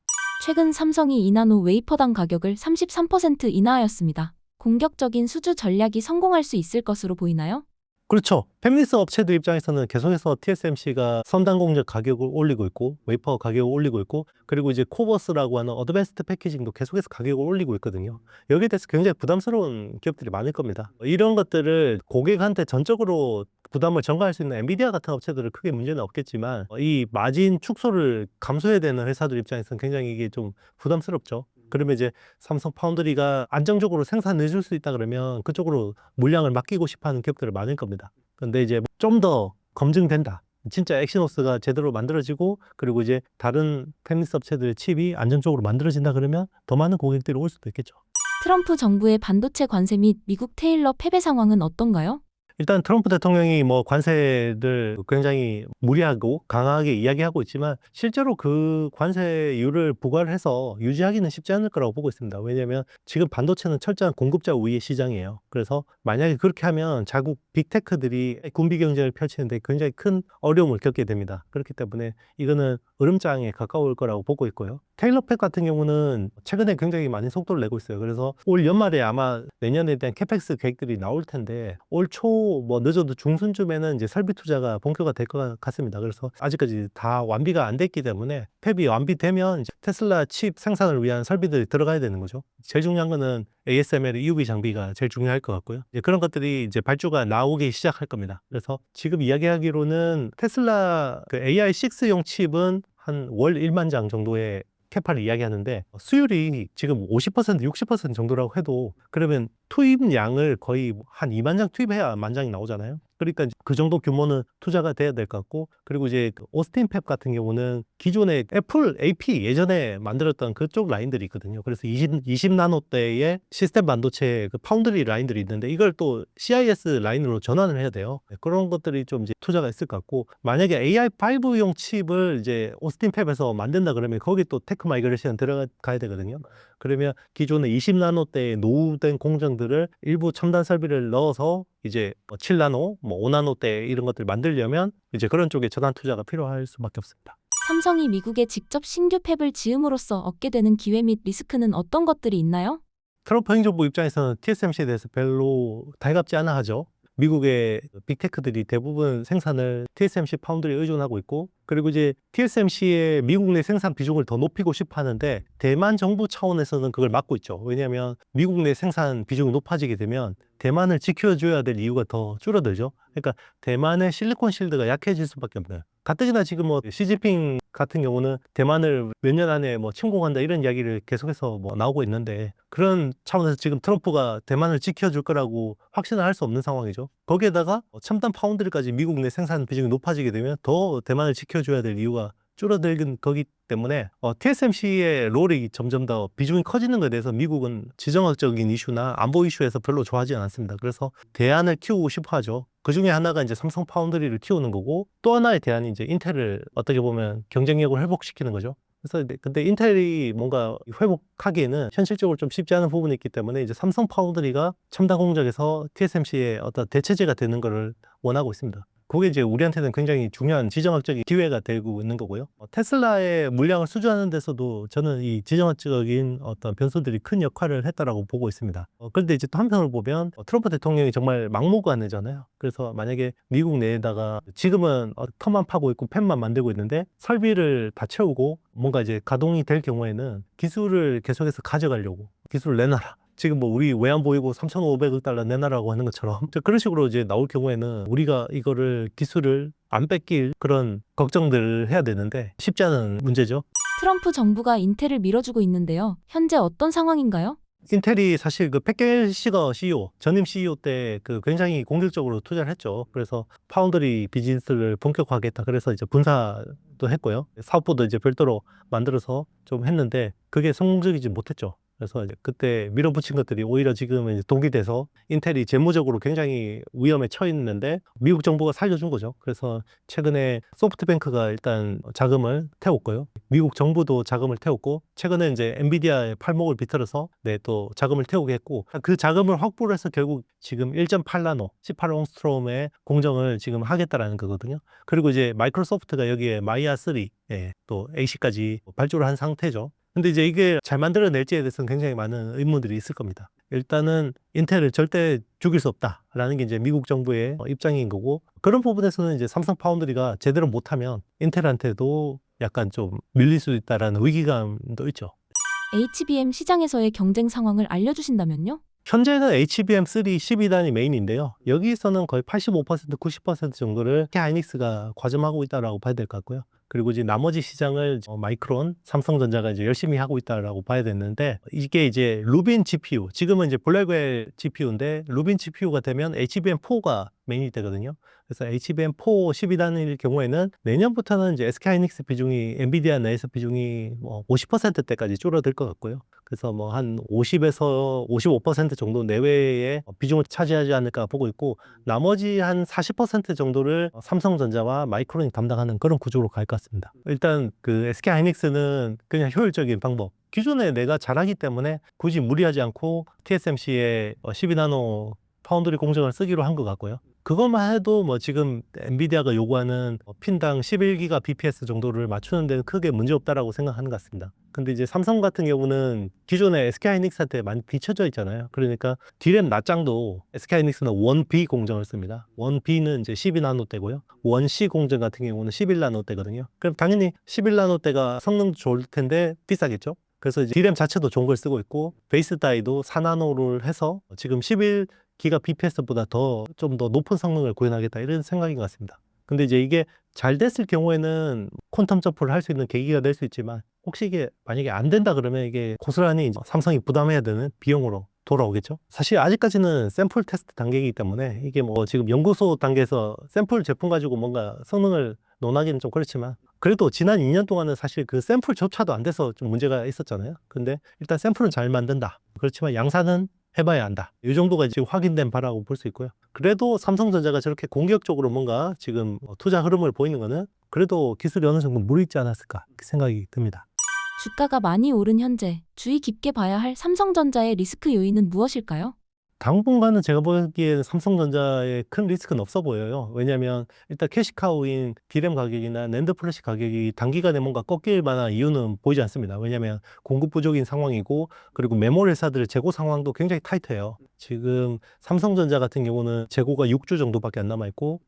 최근 삼성이 2나노 웨이퍼당 가격을 33% 인하하였습니다. 공격적인 수주 전략이 성공할 수 있을 것으로 보이나요? 그렇죠. 팹리스 업체들 입장에서는 계속해서 TSMC가 선단 공정 가격을 올리고 있고, 웨이퍼 가격을 올리고 있고, 그리고 이제 코버스라고 하는 어드밴스드 패키징도 계속해서 가격을 올리고 있거든요. 여기에 대해서 굉장히 부담스러운 기업들이 많을 겁니다. 이런 것들을 고객한테 전적으로 부담을 전가할 수 있는 엔비디아 같은 업체들은 크게 문제는 없겠지만, 이 마진 축소를 감수해야 되는 회사들 입장에서는 굉장히 이게 좀 부담스럽죠. 그러면 이제 삼성 파운드리가 안정적으로 생산해 줄 수 있다 그러면 그쪽으로 물량을 맡기고 싶어 하는 기업들이 많을 겁니다. 근데 이제 좀 더 검증된다. 진짜 엑시노스가 제대로 만들어지고, 그리고 이제 다른 팹리스 업체들의 칩이 안정적으로 만들어진다 그러면 더 많은 고객들이 올 수도 있겠죠. 트럼프 정부의 반도체 관세 및 미국 테일러 패배 상황은 어떤가요? 일단 트럼프 대통령이 뭐 관세를 굉장히 무리하고 강하게 이야기하고 있지만, 실제로 그 관세율을 부과를 해서 유지하기는 쉽지 않을 거라고 보고 있습니다. 왜냐하면 지금 반도체는 철저한 공급자 우위의 시장이에요. 그래서 만약에 그렇게 하면 자국 빅테크들이 군비 경쟁을 펼치는데 굉장히 큰 어려움을 겪게 됩니다. 그렇기 때문에 이거는 으름장에 가까울 거라고 보고 있고요. 테일러팩 같은 경우는 최근에 굉장히 많이 속도를 내고 있어요. 그래서 올 연말에 아마 내년에 대한 캐펙스 계획들이 나올 텐데, 올 초 뭐 늦어도 중순쯤에는 이제 설비 투자가 본격화 될 것 같습니다. 그래서 아직까지 다 완비가 안 됐기 때문에 팹이 완비되면 이제 테슬라 칩 생산을 위한 설비들이 들어가야 되는 거죠. 제일 중요한 거는 ASML EUV 장비가 제일 중요할 것 같고요. 이제 그런 것들이 이제 발주가 나오기 시작할 겁니다. 그래서 지금 이야기하기로는 테슬라 그 AI6용 칩은 한 월 1만 장 정도의 캐파를 이야기하는데, 수율이 지금 50%, 60% 정도라고 해도, 그러면 투입량을 거의 한 2만 장 투입해야 만 장이 나오잖아요. 그러니까 그 정도 규모는 투자가 돼야 될 것 같고, 그리고 이제 그 오스틴 팹 같은 경우는 기존에 애플 AP 예전에 만들었던 그쪽 라인들이 있거든요. 그래서 20나노대의 시스템 반도체 그 파운드리 라인들이 있는데, 이걸 또 CIS 라인으로 전환을 해야 돼요. 그런 것들이 좀 이제 투자가 있을 것 같고, 만약에 AI5용 칩을 이제 오스틴 팹에서 만든다 그러면 거기 또 테크 마이그레이션 들어가야 되거든요. 그러면 기존의 20나노대에 노후된 공정들을 일부 첨단 설비를 넣어서 이제 7나노, 뭐 5나노대 이런 것들 만들려면 이제 그런 쪽에 전환 투자가 필요할 수밖에 없습니다. 삼성이 미국에 직접 신규 팹을 지음으로써 얻게 되는 기회 및 리스크는 어떤 것들이 있나요? 트럼프 행정부 입장에서는 TSMC에 대해서 별로 달갑지 않아 하죠. 미국의 빅테크들이 대부분 생산을 TSMC 파운드리에 의존하고 있고, 그리고 이제 TSMC의 미국 내 생산 비중을 더 높이고 싶어 하는데, 대만 정부 차원에서는 그걸 막고 있죠. 왜냐하면 미국 내 생산 비중이 높아지게 되면 대만을 지켜줘야 될 이유가 더 줄어들죠. 그러니까 대만의 실리콘 실드가 약해질 수밖에 없는. 가뜩이나 지금 뭐 시진핑 같은 경우는 대만을 몇 년 안에 뭐 침공한다 이런 이야기를 계속해서 뭐 나오고 있는데, 그런 차원에서 지금 트럼프가 대만을 지켜줄 거라고 확신을 할 수 없는 상황이죠. 거기에다가 첨단 파운드리까지 미국 내 생산 비중이 높아지게 되면 더 대만을 지켜줘야 될 이유가 줄어들긴 거기 때문에 TSMC의 롤이 점점 더 비중이 커지는 것에 대해서 미국은 지정학적인 이슈나 안보 이슈에서 별로 좋아하지 않았습니다. 그래서 대안을 키우고 싶어 하죠. 그 중에 하나가 이제 삼성 파운드리를 키우는 거고, 또 하나의 대안이 이제 인텔을 어떻게 보면 경쟁력을 회복시키는 거죠. 그래서 근데 인텔이 뭔가 회복하기에는 현실적으로 좀 쉽지 않은 부분이 있기 때문에 이제 삼성 파운드리가 첨단 공정에서 TSMC의 어떤 대체제가 되는 것을 원하고 있습니다. 그게 이제 우리한테는 굉장히 중요한 지정학적인 기회가 되고 있는 거고요. 테슬라의 물량을 수주하는 데서도 저는 이 지정학적인 어떤 변수들이 큰 역할을 했다라고 보고 있습니다. 그런데 이제 또 한편으로 보면 트럼프 대통령이 정말 막무가내잖아요. 그래서 만약에 미국 내에다가 지금은 터만 파고 있고 펜만 만들고 있는데 설비를 다 채우고 뭔가 이제 가동이 될 경우에는 기술을 계속해서 가져가려고 기술을 내놔라. 지금 뭐 우리 외환 보이고 3,500억 달러 내놔라고 하는 것처럼 그런 식으로 이제 나올 경우에는 우리가 이거를 기술을 안 뺏길 그런 걱정들을 해야 되는데 쉽지 않은 문제죠. 트럼프 정부가 인텔을 밀어주고 있는데요. 현재 어떤 상황인가요? 인텔이 사실 그 팩겔 시거 CEO, 전임 CEO 때 그 굉장히 공격적으로 투자를 했죠. 그래서 파운드리 비즈니스를 본격화하겠다. 그래서 이제 분사도 했고요. 사업부도 이제 별도로 만들어서 좀 했는데 그게 성공적이지 못했죠. 그래서 이제 그때 밀어붙인 것들이 오히려 지금 이제 동기돼서 인텔이 재무적으로 굉장히 위험에 처했는데 미국 정부가 살려준 거죠. 그래서 최근에 소프트뱅크가 일단 자금을 태웠고요. 미국 정부도 자금을 태웠고, 최근에 이제 엔비디아의 팔목을 비틀어서 또 자금을 태우게 했고, 그 자금을 확보를 해서 결국 지금 1.8나노 18옹스트롬의 공정을 지금 하겠다라는 거거든요. 그리고 이제 마이크로소프트가 여기에 마이아 3, 또 AC까지 발주를 한 상태죠. 근데 이제 이게 잘 만들어낼지에 대해서는 굉장히 많은 의문들이 있을 겁니다. 일단은 인텔을 절대 죽일 수 없다라는 게 이제 미국 정부의 입장인 거고, 그런 부분에서는 이제 삼성 파운드리가 제대로 못하면 인텔한테도 약간 좀 밀릴 수 있다라는 위기감도 있죠. HBM 시장에서의 경쟁 상황을 알려주신다면요? 현재는 HBM3 12단이 메인인데요. 여기서는 거의 85%, 90% 정도를 SK 하이닉스가 과점하고 있다라고 봐야 될 것 같고요. 그리고 이제 나머지 시장을 마이크론, 삼성전자가 이제 열심히 하고 있다라고 봐야 되는데, 이게 이제 루빈 GPU, 지금은 이제 블랙웰 GPU인데 루빈 GPU가 되면 HBM4가 메인이 되거든요. 그래서 HBM4 12단일 경우에는 내년부터는 이제 SK 하이닉스 비중이 엔비디아 내에서 비중이 50%대까지 줄어들 것 같고요. 그래서 뭐 한 50에서 55% 정도 내외의 비중을 차지하지 않을까 보고 있고, 나머지 한 40% 정도를 삼성전자와 마이크론이 담당하는 그런 구조로 갈 것 같습니다. 일단 그 SK 하이닉스는 그냥 효율적인 방법, 기존에 내가 잘하기 때문에 굳이 무리하지 않고 TSMC의 12나노 파운드리 공정을 쓰기로 한 것 같고요. 그것만 해도 뭐 지금 엔비디아가 요구하는 핀당 11기가 bps 정도를 맞추는 데는 크게 문제 없다라고 생각하는 것 같습니다. 근데 이제 삼성 같은 경우는 기존에 SK 하이닉스한테 많이 뒤쳐져 있잖아요. 그러니까 디램 납장도 SK 하이닉스는 1B 공정을 씁니다. 1B는 이제 12나노대고요. 1C 공정 같은 경우는 11나노대거든요. 그럼 당연히 11나노대가 성능도 좋을 텐데 비싸겠죠? 그래서 이제 디램 자체도 좋은 걸 쓰고 있고, 베이스 다이도 4나노를 해서 지금 11기가 bps보다 좀 더 높은 성능을 구현하겠다, 이런 생각인 것 같습니다. 근데 이제 이게 잘 됐을 경우에는 퀀텀 점프를 할 수 있는 계기가 될 수 있지만, 혹시 이게 만약에 안 된다 그러면 이게 고스란히 삼성이 부담해야 되는 비용으로 돌아오겠죠. 사실 아직까지는 샘플 테스트 단계이기 때문에 이게 뭐 지금 연구소 단계에서 샘플 제품 가지고 뭔가 성능을 논하기는 좀 그렇지만, 그래도 지난 2년 동안은 사실 그 샘플조차도 안 돼서 좀 문제가 있었잖아요. 근데 일단 샘플은 잘 만든다. 그렇지만 양산은 해봐야 한다. 이 정도가 지금 확인된 바라고 볼 수 있고요. 그래도 삼성전자가 저렇게 공격적으로 뭔가 지금 투자 흐름을 보이는 거는 그래도 기술이 어느 정도 무르익지 않았을까 생각이 듭니다. 주가가 많이 오른 현재 주의 깊게 봐야 할 삼성전자의 리스크 요인은 무엇일까요? 당분간은 제가 보기에는 삼성전자에 큰 리스크는 없어 보여요. 왜냐하면 일단 캐시카우인 디램 가격이나 낸드 플래시 가격이 단기간에 뭔가 꺾일 만한 이유는 보이지 않습니다. 왜냐하면 공급 부족인 상황이고, 그리고 메모리 회사들의 재고 상황도 굉장히 타이트해요. 지금 삼성전자 같은 경우는 재고가 6주 정도밖에 안 남아있고,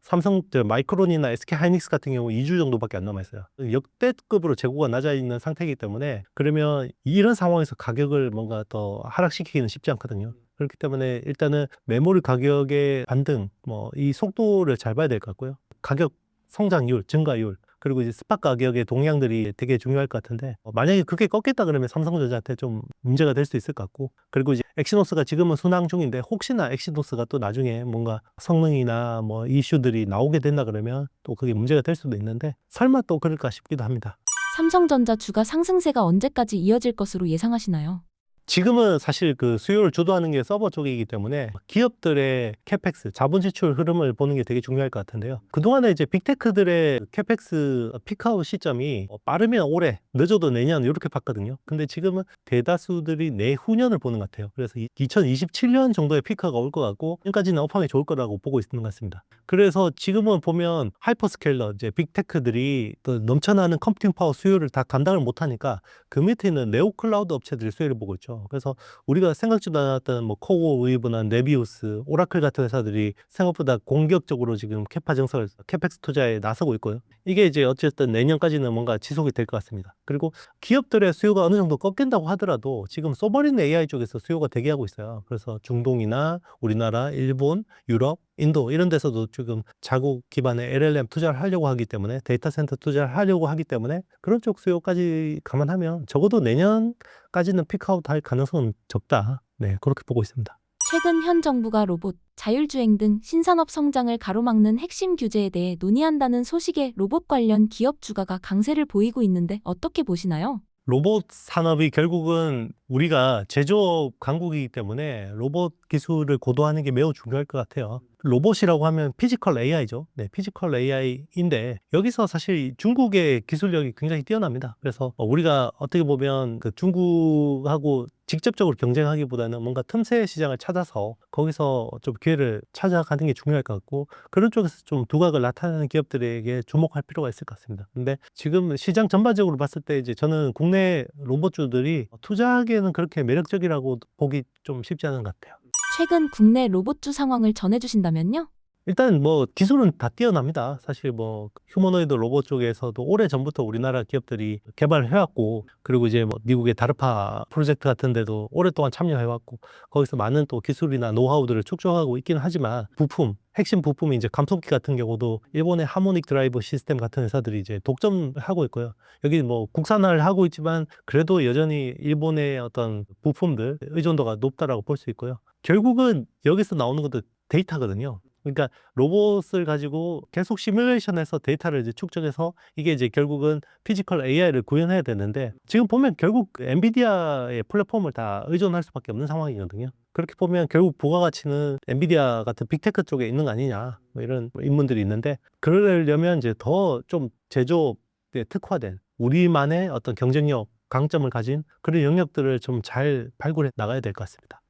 마이크론이나 SK 하이닉스 같은 경우 2주 정도밖에 안 남아있어요. 역대급으로 재고가 낮아 있는 상태이기 때문에, 그러면 이런 상황에서 가격을 뭔가 더 하락시키기는 쉽지 않거든요. 그렇기 때문에 일단은 메모리 가격의 반등, 이 속도를 잘 봐야 될 것 같고요. 가격 성장률, 증가율, 그리고 이제 스팟 가격의 동향들이 되게 중요할 것 같은데, 만약에 그게 꺾였다 그러면 삼성전자한테 좀 문제가 될 수 있을 것 같고, 그리고 이제 엑시노스가 지금은 순항 중인데, 혹시나 엑시노스가 또 나중에 뭔가 성능이나 뭐 이슈들이 나오게 된다 그러면 또 그게 문제가 될 수도 있는데, 설마 또 그럴까 싶기도 합니다. 삼성전자 주가 상승세가 언제까지 이어질 것으로 예상하시나요? 지금은 사실 그 수요를 주도하는 게 서버 쪽이기 때문에 기업들의 캐펙스, 자본 지출 흐름을 보는 게 되게 중요할 것 같은데요. 그동안에 이제 빅테크들의 캐펙스 피크아웃 시점이 빠르면 올해, 늦어도 내년 이렇게 봤거든요. 근데 지금은 대다수들이 내후년을 보는 것 같아요. 그래서 2027년 정도의 피크가 올 것 같고, 지금까지는 업황이 좋을 거라고 보고 있는 것 같습니다. 그래서 지금은 보면 하이퍼스케일러, 이제 빅테크들이 또 넘쳐나는 컴퓨팅 파워 수요를 다 감당을 못하니까 그 밑에 있는 네오 클라우드 업체들이 수혜를 보고 있죠. 그래서 우리가 생각지도 않았던 뭐 코어 웨이브나 네비우스, 오라클 같은 회사들이 생각보다 공격적으로 지금 캐파 증설, 캐펙스 투자에 나서고 있고요. 이게 이제 어쨌든 내년까지는 뭔가 지속이 될 것 같습니다. 그리고 기업들의 수요가 어느 정도 꺾인다고 하더라도 지금 소버린 AI 쪽에서 수요가 대기하고 있어요. 그래서 중동이나 우리나라, 일본, 유럽, 인도 이런 데서도 지금 자국 기반의 LLM 투자를 하려고 하기 때문에, 데이터 센터 투자를 하려고 하기 때문에, 그런 쪽 수요까지 감안하면 적어도 내년까지는 피크아웃 할 가능성은 적다. 네, 그렇게 보고 있습니다. 최근 현 정부가 로봇, 자율주행 등 신산업 성장을 가로막는 핵심 규제에 대해 논의한다는 소식에 로봇 관련 기업 주가가 강세를 보이고 있는데 어떻게 보시나요? 로봇 산업이 결국은 우리가 제조업 강국이기 때문에 로봇 기술을 고도화하는 게 매우 중요할 것 같아요. 로봇이라고 하면 피지컬 AI죠. 네, 피지컬 AI인데 여기서 사실 중국의 기술력이 굉장히 뛰어납니다. 그래서 우리가 어떻게 보면 그 중국하고 직접적으로 경쟁하기보다는 뭔가 틈새 시장을 찾아서 거기서 좀 기회를 찾아가는 게 중요할 것 같고 그런 쪽에서 좀 두각을 나타내는 기업들에게 주목할 필요가 있을 것 같습니다. 근데 지금 시장 전반적으로 봤을 때 이제 저는 국내 로봇주들이 투자하기에는 그렇게 매력적이라고 보기 좀 쉽지 않은 것 같아요. 최근 국내 로봇주 상황을 전해주신다면요? 일단 뭐 기술은 다 뛰어납니다. 사실 뭐 휴머노이드 로봇 쪽에서도 오래 전부터 우리나라 기업들이 개발을 해왔고 그리고 이제 뭐 미국의 다르파 프로젝트 같은 데도 오랫동안 참여해왔고 거기서 많은 또 기술이나 노하우들을 축적하고 있긴 하지만 부품 핵심 부품이 이제 감속기 같은 경우도 일본의 하모닉 드라이브 시스템 같은 회사들이 이제 독점하고 있고요. 여기 뭐 국산화를 하고 있지만 그래도 여전히 일본의 어떤 부품들 의존도가 높다라고 볼 수 있고요. 결국은 여기서 나오는 것도 데이터거든요. 그러니까 로봇을 가지고 계속 시뮬레이션해서 데이터를 이제 축적해서 이게 이제 결국은 피지컬 AI를 구현해야 되는데 지금 보면 결국 그 엔비디아의 플랫폼을 다 의존할 수밖에 없는 상황이거든요. 그렇게 보면 결국 부가가치는 엔비디아 같은 빅테크 쪽에 있는 거 아니냐 뭐 이런 인문들이 있는데 그러려면 이제 더 좀 제조업에 특화된 우리만의 어떤 경쟁력 강점을 가진 그런 영역들을 좀 잘 발굴해 나가야 될 것 같습니다.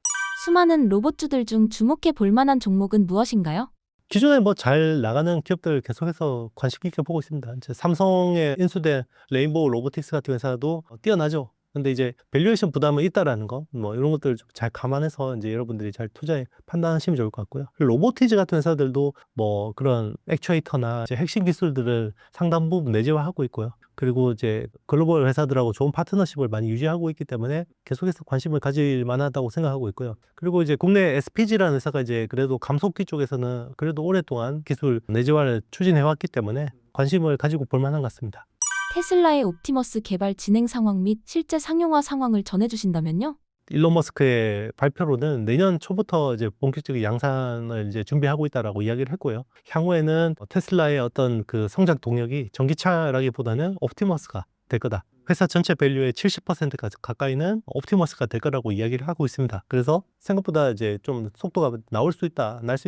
수많은 로봇주들 중 주목해 볼 만한 종목은 무엇인가요? 기존에 뭐 잘 나가는 기업들 계속해서 관심 있게 보고 있습니다. 이제 삼성에 인수된 레인보우 로보틱스 같은 회사도 뛰어나죠. 근데 이제 밸류에이션 부담은 있다라는 거, 뭐 이런 것들을 좀 잘 감안해서 이제 여러분들이 잘 투자에 판단하시면 좋을 것 같고요. 로보티즈 같은 회사들도 뭐 그런 액추에이터나 이제 핵심 기술들을 상당 부분 내재화하고 있고요. 그리고 이제 글로벌 회사들하고 좋은 파트너십을 많이 유지하고 있기 때문에 계속해서 관심을 가질 만하다고 생각하고 있고요. 그리고 이제 국내 SPG라는 회사가 이제 그래도 감속기 쪽에서는 그래도 오랫동안 기술 내재화를 추진해 왔기 때문에 관심을 가지고 볼 만한 것 같습니다. 테슬라의 옵티머스 개발 진행 상황 및 실제 상용화 상황을 전해주신다면요? 일론 머스크의 발표로는 내년 초부터 이제 본격적인 양산을 이제 준비하고 있다라고 이야기를 했고요. 향후에는 테슬라의 어떤 그 성장 동력이 전기차라기보다는 옵티머스가 될 거다. 회사 전체 밸류의 70% 가까이는 옵티머스가 될 거라고 이야기를 하고 있습니다. 그래서 생각보다 이제 좀 속도가 날 수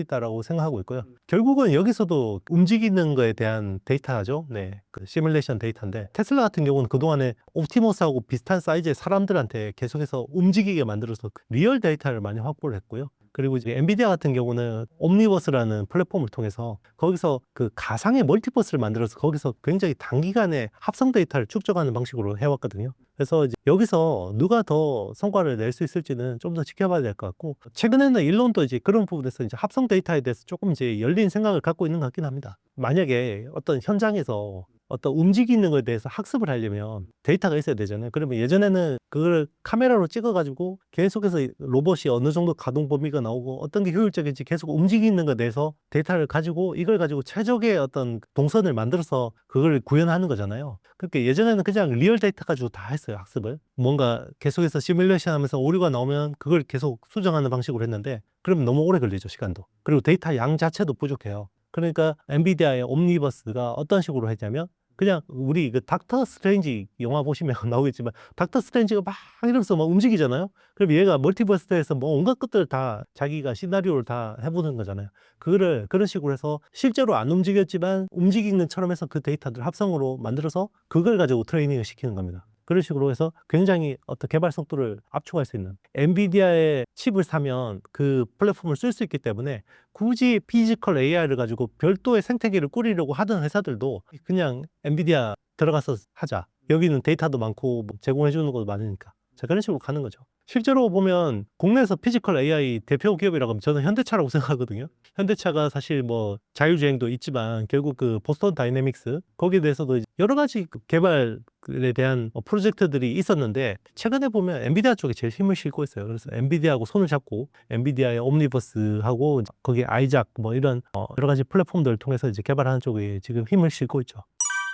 있다라고 생각하고 있고요. 결국은 여기서도 움직이는 거에 대한 데이터죠. 네, 그 시뮬레이션 데이터인데 테슬라 같은 경우는 그동안에 옵티머스하고 비슷한 사이즈의 사람들한테 계속해서 움직이게 만들어서 리얼 데이터를 많이 확보를 했고요. 그리고 이제 엔비디아 같은 경우는 옴니버스라는 플랫폼을 통해서 거기서 그 가상의 멀티버스를 만들어서 거기서 굉장히 단기간에 합성 데이터를 축적하는 방식으로 해왔거든요. 그래서 이제 여기서 누가 더 성과를 낼 수 있을지는 좀 더 지켜봐야 될 것 같고 최근에는 일론도 이제 그런 부분에서 이제 합성 데이터에 대해서 조금 이제 열린 생각을 갖고 있는 것 같긴 합니다. 만약에 어떤 현장에서 어떤 움직이는 것에 대해서 학습을 하려면 데이터가 있어야 되잖아요. 그러면 예전에는 그걸 카메라로 찍어가지고 계속해서 로봇이 어느 정도 가동 범위가 나오고 어떤 게 효율적인지 계속 움직이는 것에 대해서 데이터를 가지고 이걸 가지고 최적의 어떤 동선을 만들어서 그걸 구현하는 거잖아요. 그러니까 예전에는 그냥 리얼 데이터 가지고 다 했어요, 학습을. 뭔가 계속해서 시뮬레이션 하면서 오류가 나오면 그걸 계속 수정하는 방식으로 했는데 그러면 너무 오래 걸리죠, 시간도. 그리고 데이터 양 자체도 부족해요. 그러니까 엔비디아의 옴니버스가 어떤 식으로 했냐면 그냥 우리 그 닥터 스트레인지 영화 보시면 나오겠지만 닥터 스트레인지가 막 이러면서 막 움직이잖아요. 그럼 얘가 멀티버스에서 뭐 온갖 것들을 다 자기가 시나리오를 다 해보는 거잖아요. 그거를 그런 식으로 해서 실제로 안 움직였지만 움직이는 것처럼 해서 그 데이터들 합성으로 만들어서 그걸 가지고 트레이닝을 시키는 겁니다. 그런 식으로 해서 굉장히 어떤 개발 속도를 압축할 수 있는 엔비디아의 칩을 사면 그 플랫폼을 쓸 수 있기 때문에 굳이 피지컬 AI를 가지고 별도의 생태계를 꾸리려고 하던 회사들도 그냥 엔비디아 들어가서 하자. 여기는 데이터도 많고 뭐 제공해 주는 것도 많으니까. 자, 그런 식으로 가는 거죠. 실제로 보면 국내에서 피지컬 AI 대표 기업이라고 하면 저는 현대차라고 생각하거든요. 현대차가 사실 뭐 자율주행도 있지만 결국 그 보스턴 다이내믹스 거기에 대해서도 이제 여러 가지 그 개발에 대한 프로젝트들이 있었는데 최근에 보면 엔비디아 쪽에 제일 힘을 싣고 있어요. 그래서 엔비디아하고 손을 잡고 엔비디아의 옴니버스하고 거기에 아이작 뭐 이런 여러 가지 플랫폼들을 통해서 이제 개발하는 쪽에 지금 힘을 싣고 있죠.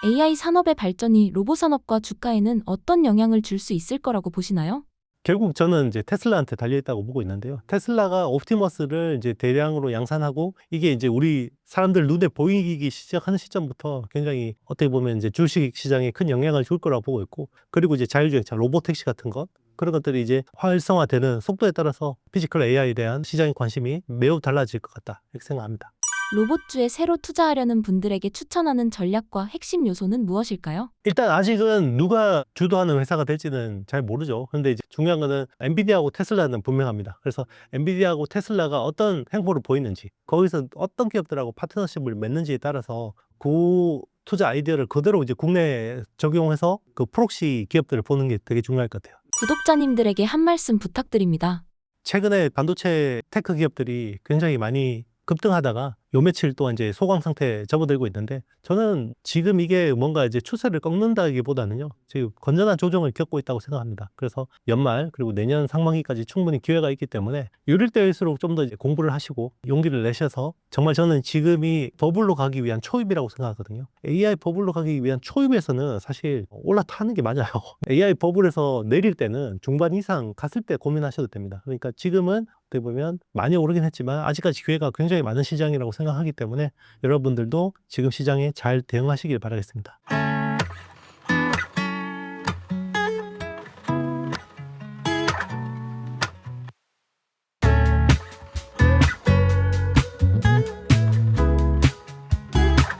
AI 산업의 발전이 로봇 산업과 주가에는 어떤 영향을 줄 수 있을 거라고 보시나요? 결국 저는 이제 테슬라한테 달려있다고 보고 있는데요. 테슬라가 옵티머스를 이제 대량으로 양산하고 이게 이제 우리 사람들 눈에 보이기 시작하는 시점부터 굉장히 어떻게 보면 이제 주식 시장에 큰 영향을 줄 거라고 보고 있고 그리고 이제 자율주행차 로보택시 같은 것 그런 것들이 이제 활성화되는 속도에 따라서 피지컬 AI에 대한 시장의 관심이 매우 달라질 것 같다 이렇게 생각합니다. 로봇주에 새로 투자하려는 분들에게 추천하는 전략과 핵심 요소는 무엇일까요? 일단 아직은 누가 주도하는 회사가 될지는 잘 모르죠. 근데 이제 중요한 거는 엔비디아하고 테슬라는 분명합니다. 그래서 엔비디아하고 테슬라가 어떤 행보를 보이는지, 거기서 어떤 기업들하고 파트너십을 맺는지에 따라서 그 투자 아이디어를 그대로 이제 국내에 적용해서 그 프록시 기업들을 보는 게 되게 중요할 것 같아요. 구독자님들에게 한 말씀 부탁드립니다. 최근에 반도체 테크 기업들이 굉장히 많이 급등하다가 요 며칠 동안 이제 소강 상태에 접어들고 있는데, 저는 지금 이게 뭔가 이제 추세를 꺾는다기보다는요, 지금 건전한 조정을 겪고 있다고 생각합니다. 그래서 연말 그리고 내년 상반기까지 충분히 기회가 있기 때문에 이럴 때일수록 좀 더 이제 공부를 하시고 용기를 내셔서, 정말 저는 지금이 버블로 가기 위한 초입이라고 생각하거든요. AI 버블로 가기 위한 초입에서는 사실 올라타는 게 맞아요. AI 버블에서 내릴 때는 중반 이상 갔을 때 고민하셔도 됩니다. 그러니까 지금은 어떻게 보면 많이 오르긴 했지만 아직까지 기회가 굉장히 많은 시장이라고 생각하기 때문에 여러분들도 지금 시장에 잘 대응하시길 바라겠습니다.